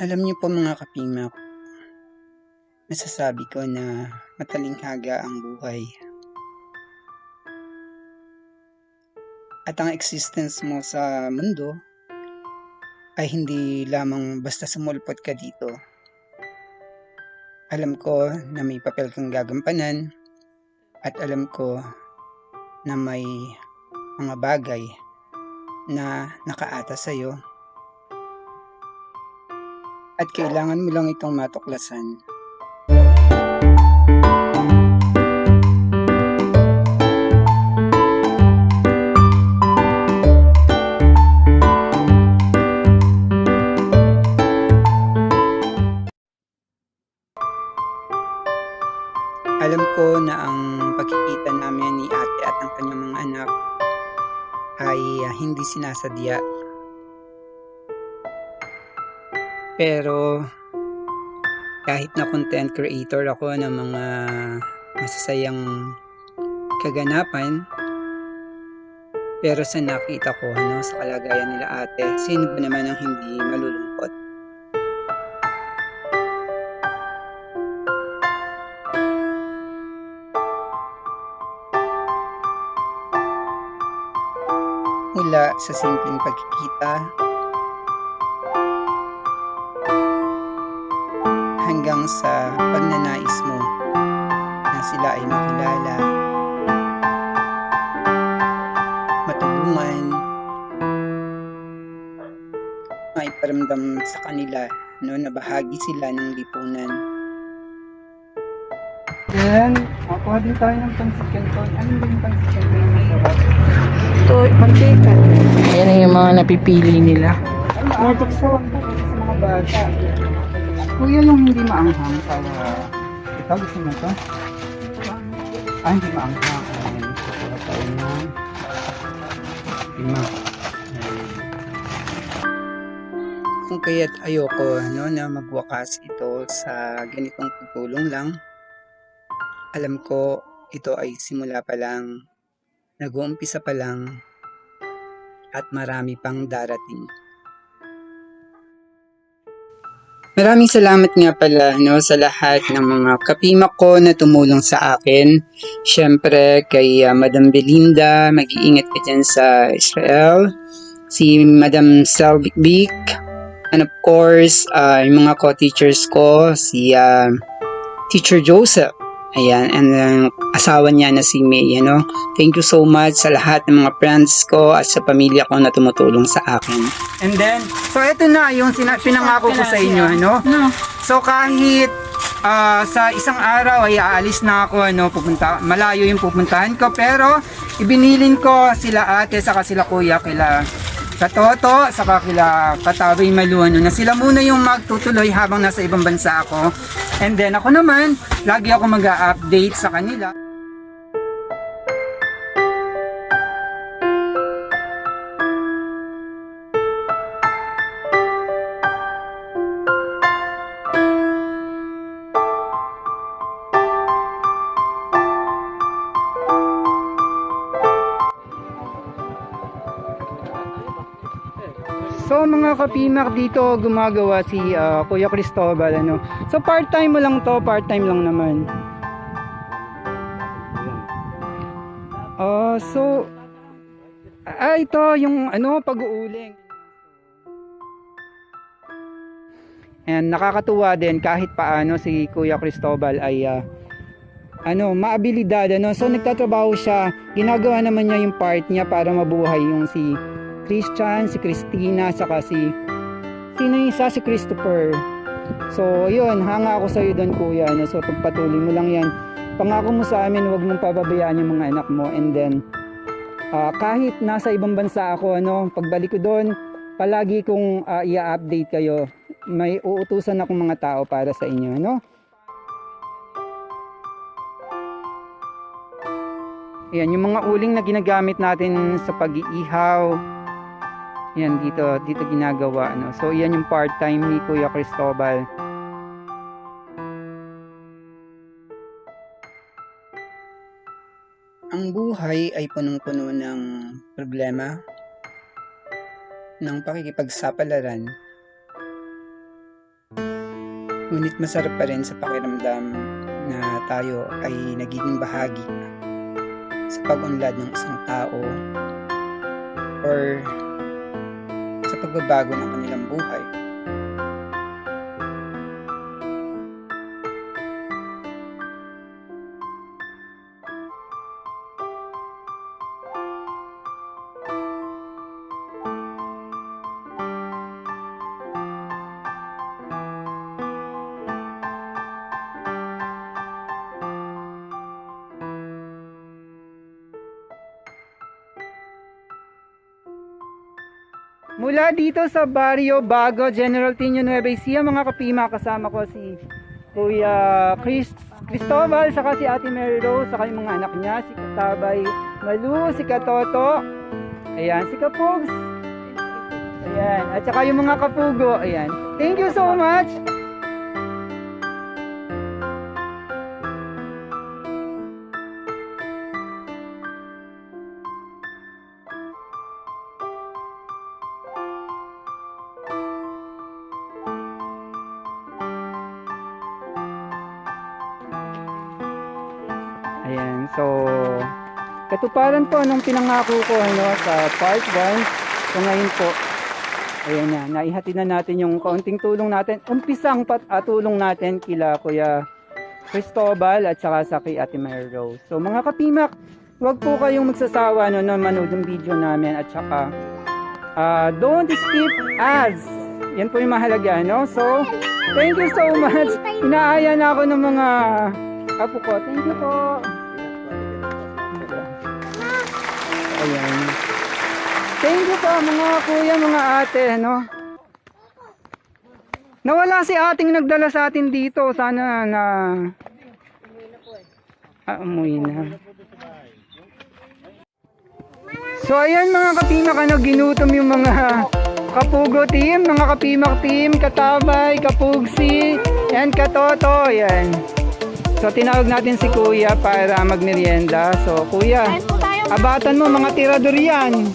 Alam niyo po mga kapimok, masasabi ko na matalinghaga ang buhay. At ang existence mo sa mundo ay hindi lamang basta sumulpot ka dito. Alam ko na may papel kang gagampanan at alam ko na may mga bagay na nakaata sa'yo at kailangan mo lang itong matuklasan. Alam ko na ang pagkikita namin ni ate at ang kanyang mga anak ay hindi sinasadya. Pero kahit na content creator ako ng mga masasayang kaganapan, pero sa nakita ko sa kalagayan nila ate, sino ba naman ang hindi malulungkot? Mula sa simpleng pagkikita hanggang sa pagnanais mo na sila ay makilala, matulungan, maiparamdam sa kanila na bahagi sila ng lipunan. Then, kuha din tayo ng pansit canton. Ano ba yung pansit canton na masarap? Ito, mantika. Ayan na yung mga napipili nila. Magic sauce sa mga bata. Kuya, yung hindi maanghang para... Ito, gusto mo ito? Hindi maanghang. Ayan, kuha tayo ng... Lima. Kung kaya't ayoko na magwakas ito sa ganitong pagtulong lang, alam ko ito ay simula pa lang, nag-uumpisa pa lang, at marami pang darating. Maraming salamat nga pala sa lahat ng mga kapimak ko na tumulong sa akin. Siyempre kay Madam Belinda, mag-iingat ka dyan sa Israel. Si Madam Selbik, and of course, yung mga co-teachers ko, si Teacher Joseph. Ayan, and asawa niya na si May, Thank you so much sa lahat ng mga friends ko at sa pamilya ko na tumutulong sa akin. And then, so ito na yung pinangako ko sa inyo, So kahit sa isang araw ay aalis na ako, malayo yung pupuntahan ko, pero ibinilin ko sila ate saka sila kuya, kila Katoto, saka kila Katawi Maluano, na sila muna yung magtutuloy habang nasa ibang bansa ako. And then ako naman, lagi ako mag-update sa kanila. So mga kapimak, dito gumagawa si Kuya Cristobal, So part-time mo lang to, part-time lang naman. So ito yung pag-uuling. And nakakatuwa din kahit paano si Kuya Cristobal ay maabilidad, So nagtatrabaho siya, ginagawa naman niya yung part niya para mabuhay yung si Christian, si Christina, saka si Christopher. So yun, hanga ako sa iyo doon kuya, So pagpatuloy mo lang yan, pangako mo sa amin, huwag mong pababayaan yung mga anak mo. And then kahit nasa ibang bansa ako, pagbalik ko doon, palagi kong i-update kayo. May uutusan akong mga tao para sa inyo, Yan, yung mga uling na ginagamit natin sa pag-iihaw, yan dito ginagawa, So yan yung part-time ni Kuya Cristobal. Ang buhay ay punong-puno ng problema, ng pakikipagsapalaran, Ngunit masarap pa rin sa pakiramdam na tayo ay nagiging bahagi sa pag-unlad ng isang tao or sa pagbabago ng kanilang buhay. Mula dito sa Barrio Bago, General Tino, Nueva Ecija, mga kapima, kasama ko si Kuya Cristobal, saka si Ate Mary Rose, saka yung mga anak niya, si Katabay Malu, si Katoto, ayan, si Kapugs, ayan, at saka yung mga kapugo, ayan. Thank you so much! Ayan, so katuparan po nung pinangako ko sa part 1. So ngayon po, ayan na, naihatid na natin yung kaunting tulong natin. Umpisang tulong natin kila Kuya Cristobal at saka sa kay Ate Mary Rose. So mga kapimak, huwag po kayong magsasawa na manood ng video namin at saka don't skip ads. Yan po yung mahalaga, no? So, thank you so much. Inaaya na ako ng mga apo ko. Thank you po. Ayan. Thank you po mga kuya, mga ate, no? Nawala si ating nagdala sa atin dito. Sana na umuwi na. So ayan mga kapimak, ginutom yung mga Kapugo team, mga kapimak team, Katabay, Kapugsi, and Katoto. Ayan. So tinawag natin si Kuya para magmerienda. So Kuya, abatan mo mga tirador yan.